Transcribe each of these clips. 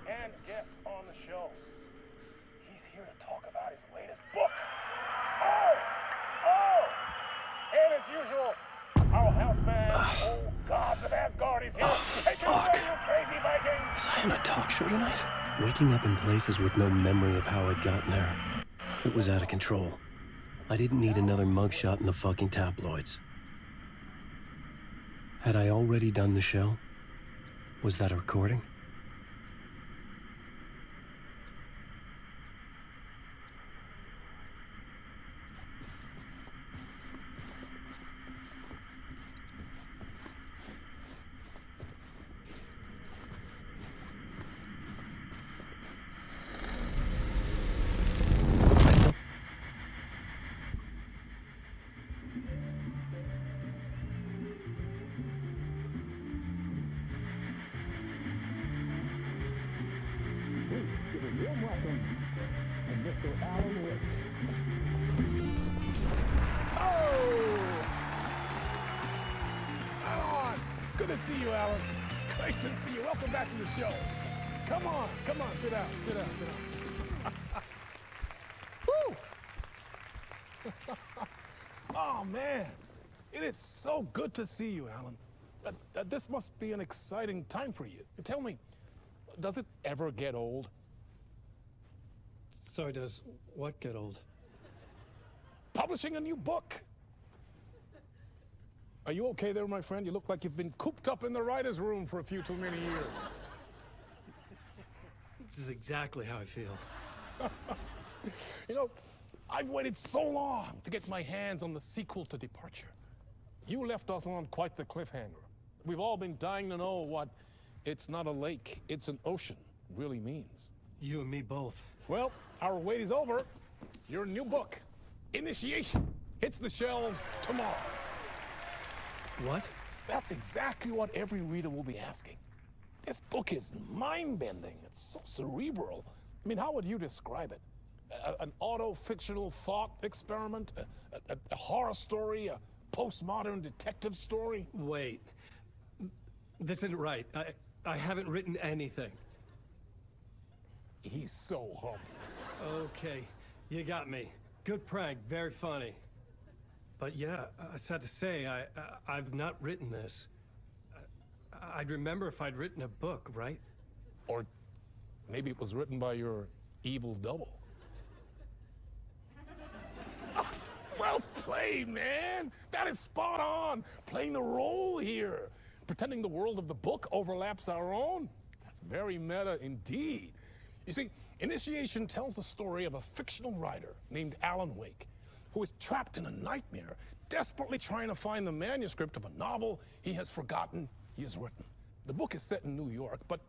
and guests on the show. He's here to talk about his latest book. And as usual, our house band, old gods of Asgard, is here. Hey, you crazy Vikings! Was I on a talk show tonight? Waking up in places with no memory of how I'd gotten there. It was out of control. I didn't need another mugshot in the fucking tabloids. Had I already done the show? Was that a recording? Good to see you, Alan. Great to see you. Welcome back to the show. Come on, sit down. Woo! Oh, man. It is so good to see you, Alan. This must be an exciting time for you. Tell me, does it ever get old? Sorry, does what get old? Publishing a new book. Are you okay there, my friend? You look like you've been cooped up in the writer's room for a few too many years. This is exactly how I feel. You know, I've waited so long to get my hands on the sequel to Departure. You left us on quite the cliffhanger. We've all been dying to know what "it's not a lake, it's an ocean" really means. You and me both. Well, our wait is over. Your new book, Initiation, hits the shelves tomorrow. What? That's exactly what every reader will be asking. This book is mind-bending. It's so cerebral. I mean, how would you describe it? An auto-fictional thought experiment? A horror story? A postmodern detective story? Wait. This isn't right. I haven't written anything. He's so humble. Okay, you got me. Good prank, very funny. But yeah, sad to say, I've not written this. I'd remember if I'd written a book, right? Or maybe it was written by your evil double. Well played, man. That is spot on. Playing the role here. Pretending the world of the book overlaps our own. That's very meta indeed. You see, Initiation tells the story of a fictional writer named Allan Weyk, who is trapped in a nightmare, desperately trying to find the manuscript of a novel he has forgotten he has written. The book is set in New York, but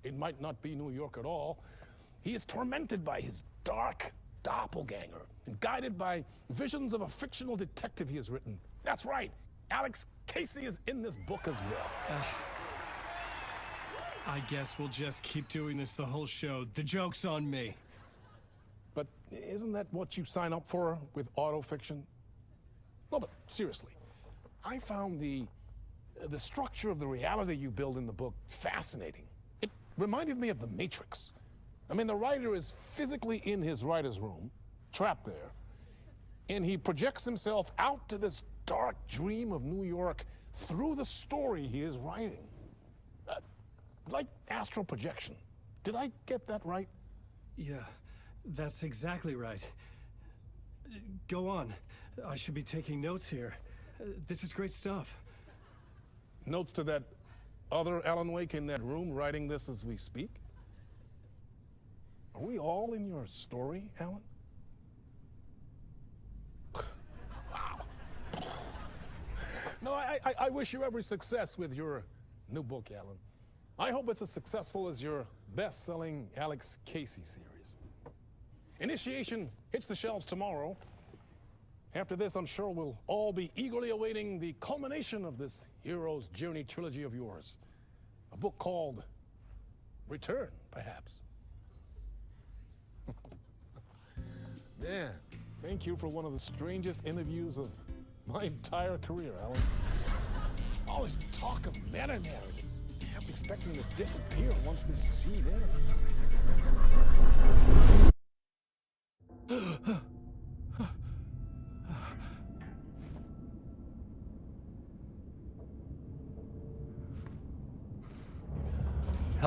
it might not be New York at all. He is tormented by his dark doppelganger and guided by visions of a fictional detective he has written. That's right, Alex Casey is in this book as well. I guess we'll just keep doing this the whole show. The joke's on me. But isn't that what you sign up for with autofiction? No, but seriously, I found the structure of the reality you build in the book fascinating. It reminded me of The Matrix. I mean, the writer is physically in his writer's room, trapped there, and he projects himself out to this dark dream of New York through the story he is writing. Like astral projection. Did I get that right? Yeah, that's exactly right. Go on. I should be taking notes here. This is great stuff. Notes to that other Allan Weyk in that room writing this as we speak? Are we all in your story, Alan? Wow. No, I wish you every success with your new book, Alan. I hope it's as successful as your best-selling Alex Casey series. Initiation hits the shelves tomorrow. After this, I'm sure we'll all be eagerly awaiting the culmination of this hero's journey trilogy of yours. A book called Return, perhaps. Man, thank you for one of the strangest interviews of my entire career, Alan. All this talk of meta-narratives. I'm expecting to disappear once this scene ends.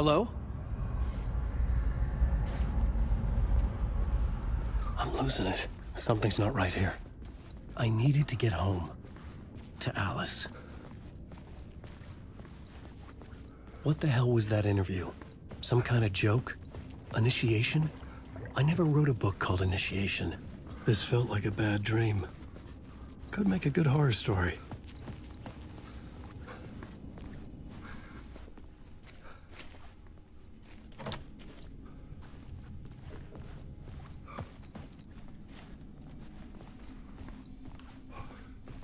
Hello? I'm losing it. Something's not right here. I needed to get home. To Alice. What the hell was that interview? Some kind of joke? Initiation? I never wrote a book called Initiation. This felt like a bad dream. Could make a good horror story.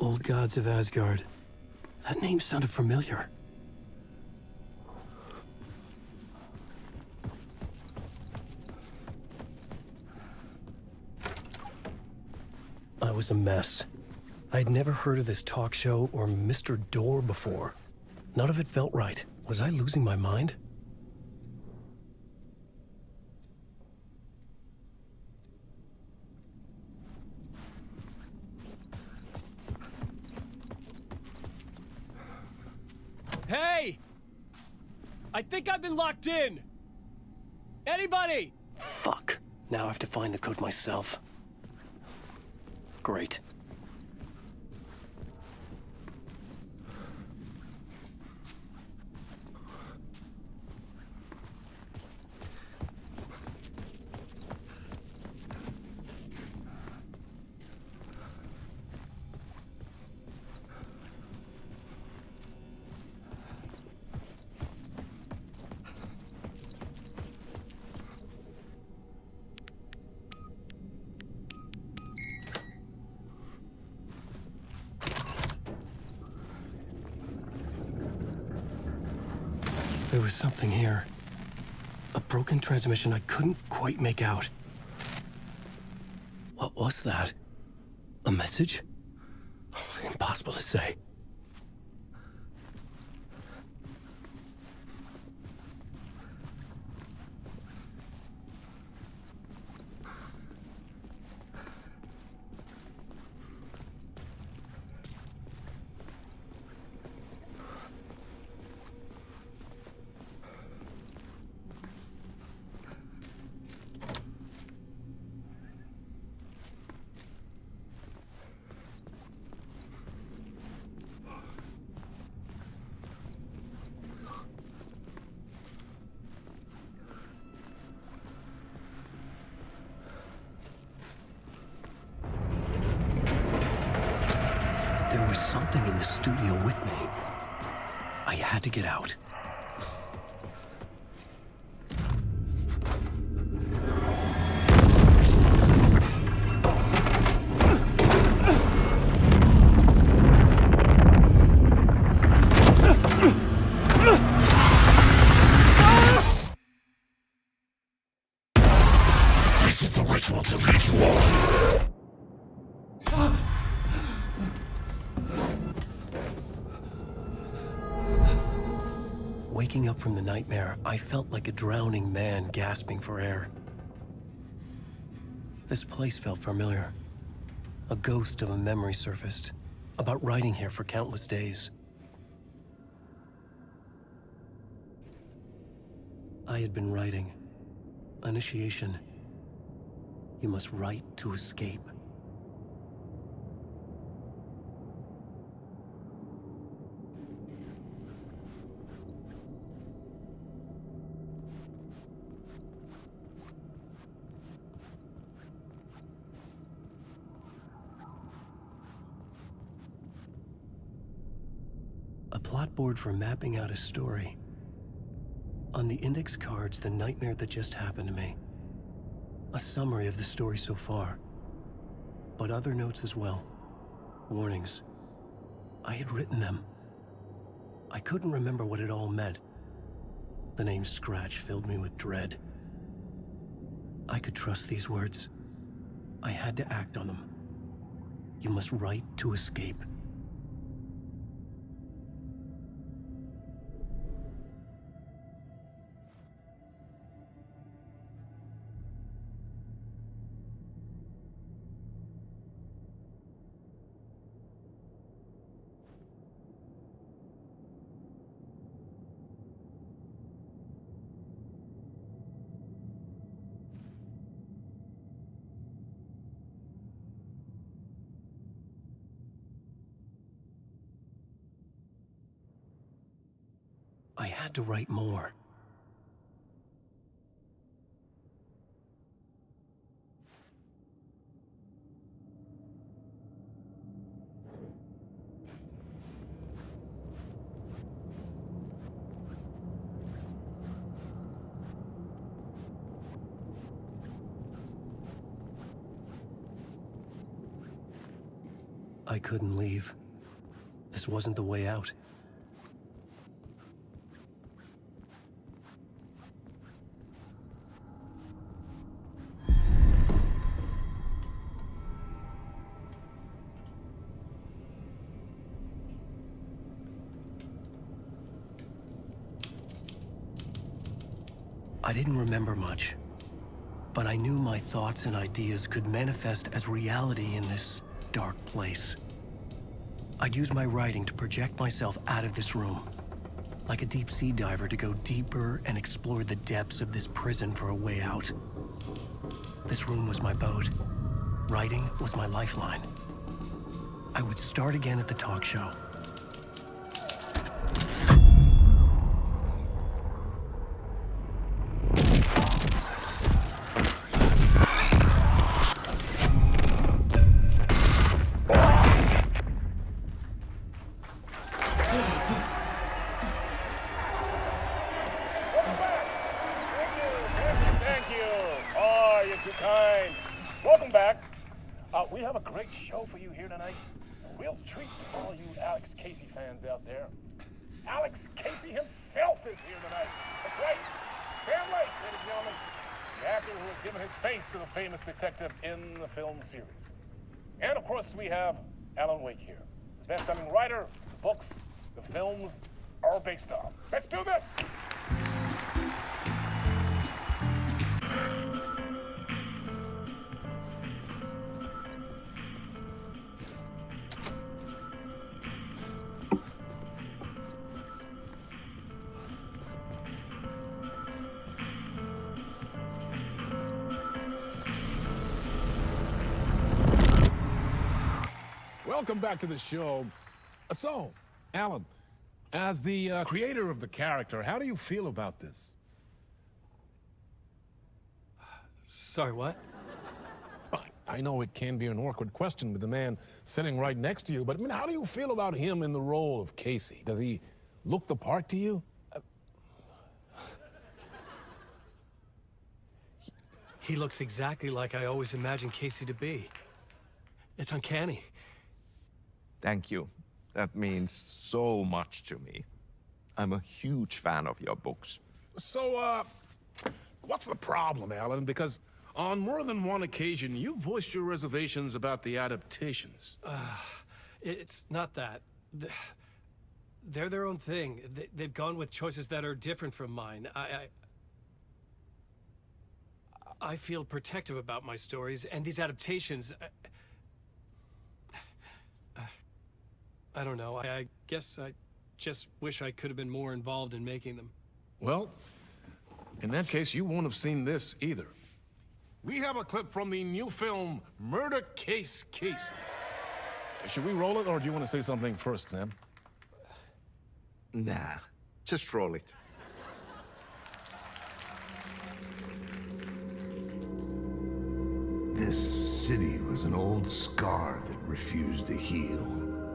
Old Gods of Asgard. That name sounded familiar. I was a mess. I'd never heard of this talk show or Mr. Door before. None of it felt right. Was I losing my mind? Hey! I think I've been locked in! Anybody? Fuck. Now I have to find the code myself. Great. There was something here. A broken transmission I couldn't quite make out. What was that? A message? Impossible to say. There was something in the studio with me. I had to get out. This is the ritual to lead you all. Waking up from the nightmare, I felt like a drowning man gasping for air. This place felt familiar. A ghost of a memory surfaced, about writing here for countless days. I had been writing. Initiation. You must write to escape. A plot board for mapping out a story. On the index cards, the nightmare that just happened to me. A summary of the story so far. But other notes as well. Warnings. I had written them. I couldn't remember what it all meant. The name Scratch filled me with dread. I could trust these words. I had to act on them. You must write to escape. had to write more. I couldn't leave. This wasn't the way out. I didn't remember much, but I knew my thoughts and ideas could manifest as reality in this dark place. I'd use my writing to project myself out of this room, like a deep-sea diver to go deeper and explore the depths of this prison for a way out. This room was my boat. Writing was my lifeline. I would start again at the talk show. We have a great show for you here tonight. A real treat for all you Alex Casey fans out there. Alex Casey himself is here tonight. That's right. Sam Lake, ladies and gentlemen, the actor who has given his face to the famous detective in the film series. And of course, we have Allan Weyk here, the best-selling writer, the books, the films are based on. Let's do this! Welcome back to the show. So, Alan, as the creator of the character, how do you feel about this? Sorry, what? I know it can be an awkward question with the man sitting right next to you, but I mean, how do you feel about him in the role of Casey? Does he look the part to you? He looks exactly like I always imagined Casey to be. It's uncanny. Thank you. That means so much to me. I'm a huge fan of your books. So, what's the problem, Alan? Because on more than one occasion, you voiced your reservations about the adaptations. It's not that. They're their own thing. They've gone with choices that are different from mine. I feel protective about my stories, and these adaptations... I don't know. I guess I just wish I could have been more involved in making them. Well, in that case, you won't have seen this either. We have a clip from the new film, Murder Case Casey. Should we roll it, or do you want to say something first, Sam? Nah, just roll it. This city was an old scar that refused to heal.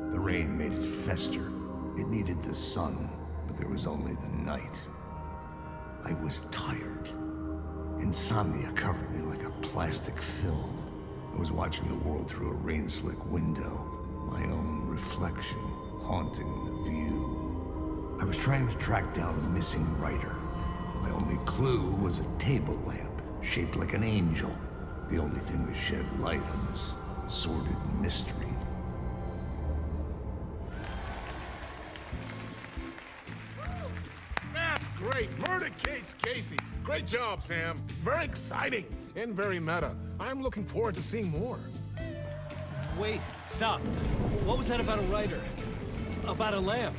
The rain made it fester. It needed the sun, but there was only the night. I was tired. Insomnia covered me like a plastic film. I was watching the world through a rain-slick window, my own reflection haunting the view. I was trying to track down a missing writer. My only clue was a table lamp shaped like an angel, the only thing to shed light on this sordid mystery. That's great! Murder Case Casey! Great job, Sam. Very exciting and very meta. I'm looking forward to seeing more. Wait, stop. What was that about a writer? About a lamp?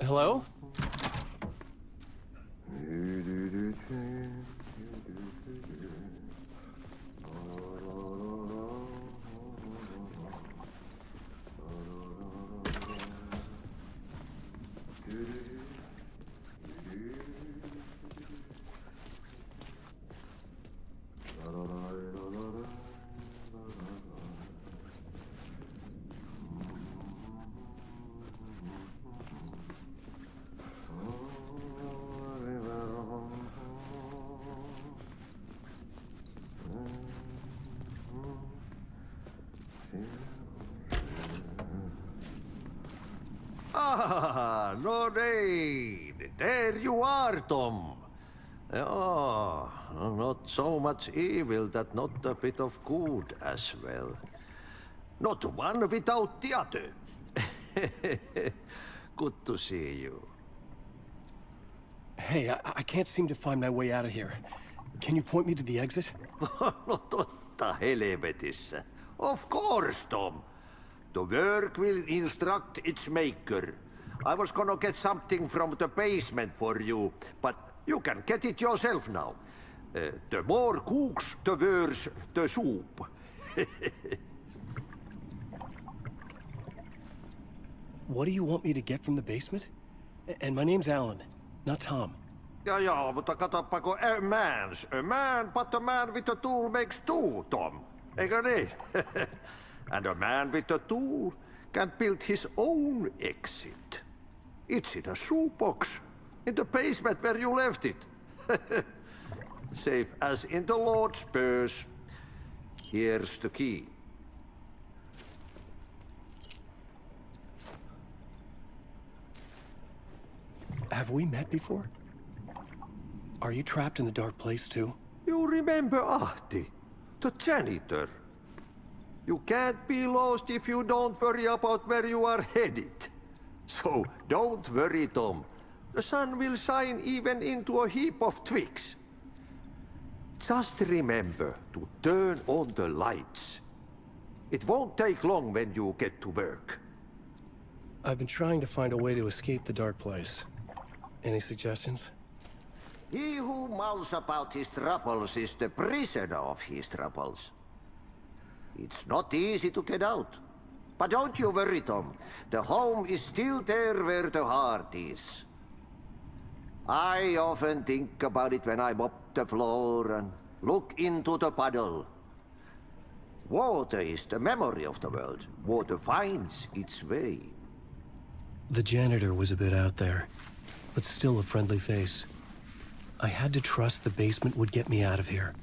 Hello? Ah, no need. There you are, Tom. Oh, not so much evil that not a bit of good as well. Not one without the other. Good to see you. Hey, I can't seem to find my way out of here. Can you point me to the exit? No totta helvetissä. Of course, Tom. The work will instruct its maker. I was gonna get something from the basement for you, but you can get it yourself now. The more cooks, the worse the soup. What do you want me to get from the basement? And my name's Alan, not Tom. Ja, mutta katsopako a man, but a man with a tool makes two, Tom. Eikö niin? And a man with a tool can build his own exit. It's in a shoebox, in the basement where you left it. Safe as in the Lord's purse. Here's the key. Have we met before? Are you trapped in the dark place too? You remember Ahti, the janitor. You can't be lost if you don't worry about where you are headed. So don't worry, Tom. The sun will shine even into a heap of twigs. Just remember to turn on the lights. It won't take long when you get to work. I've been trying to find a way to escape the dark place. Any suggestions? He who mouths about his troubles is the prisoner of his troubles. It's not easy to get out. But don't you worry, Tom. The home is still there where the heart is. I often think about it when I mop the floor and look into the puddle. Water is the memory of the world. Water finds its way. The janitor was a bit out there, but still a friendly face. I had to trust the basement would get me out of here.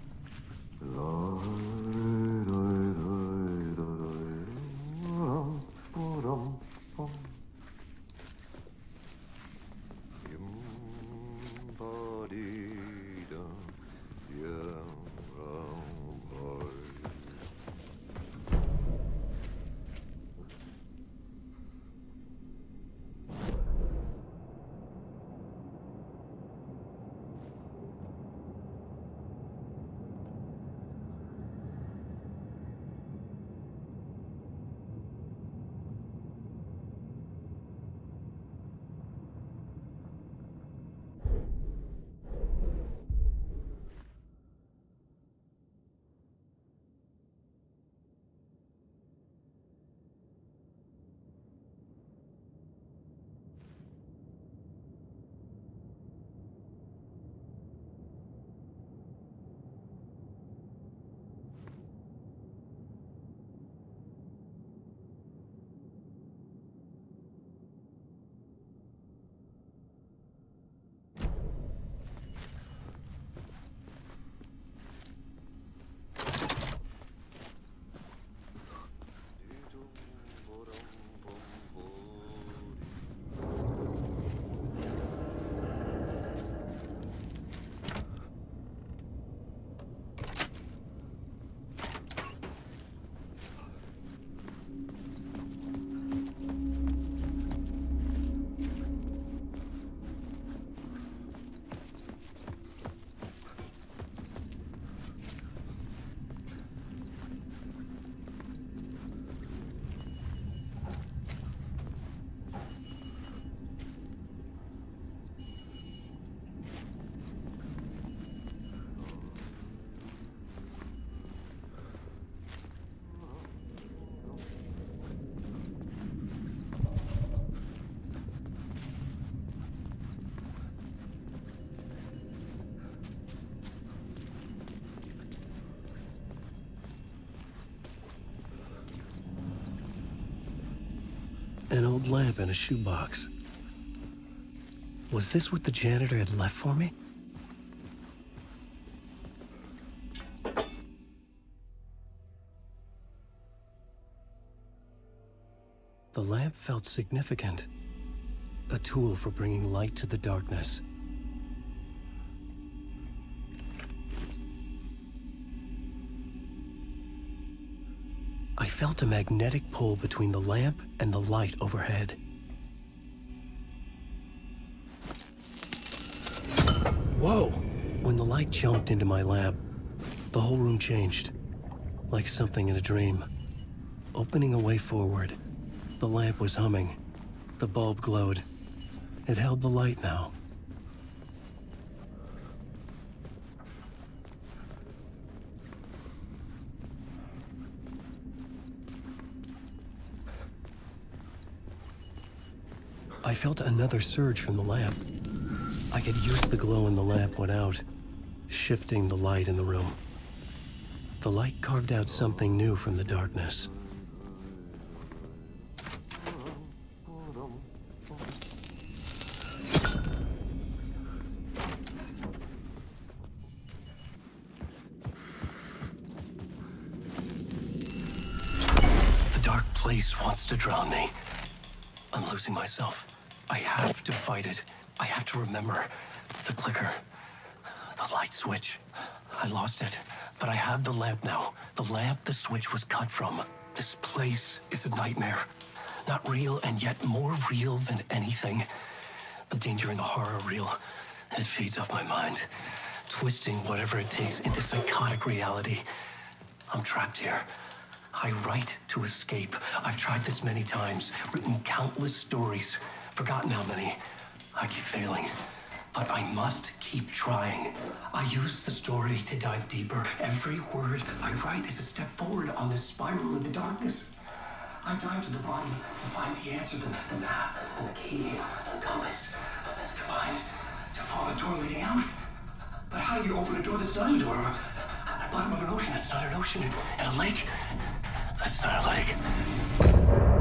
An old lamp in a shoebox. Was this what the janitor had left for me? The lamp felt significant. A tool for bringing light to the darkness. I felt a magnetic pull between the lamp and the light overhead. Whoa! When the light jumped into my lamp, the whole room changed. Like something in a dream. Opening a way forward. The lamp was humming. The bulb glowed. It held the light now. I felt another surge from the lamp. I could use the glow in the lamp went out, shifting the light in the room. The light carved out something new from the darkness. The dark place wants to drown me. I'm losing myself. I have to fight it. I have to remember. The clicker. The light switch. I lost it. But I have the lamp now. The lamp the switch was cut from. This place is a nightmare. Not real, and yet more real than anything. The danger and the horror are real. It feeds off my mind. Twisting whatever it takes into psychotic reality. I'm trapped here. I write to escape. I've tried this many times, written countless stories, forgotten how many. I keep failing, but I must keep trying. I use the story to dive deeper. Every word I write is a step forward on this spiral into darkness. I dive to the bottom to find the answer, the map, and the key, and the compass. It's combined to form a door leading out. But how do you open a door that's not a door? At the bottom of an ocean that's not an ocean, and a lake that's not a lake.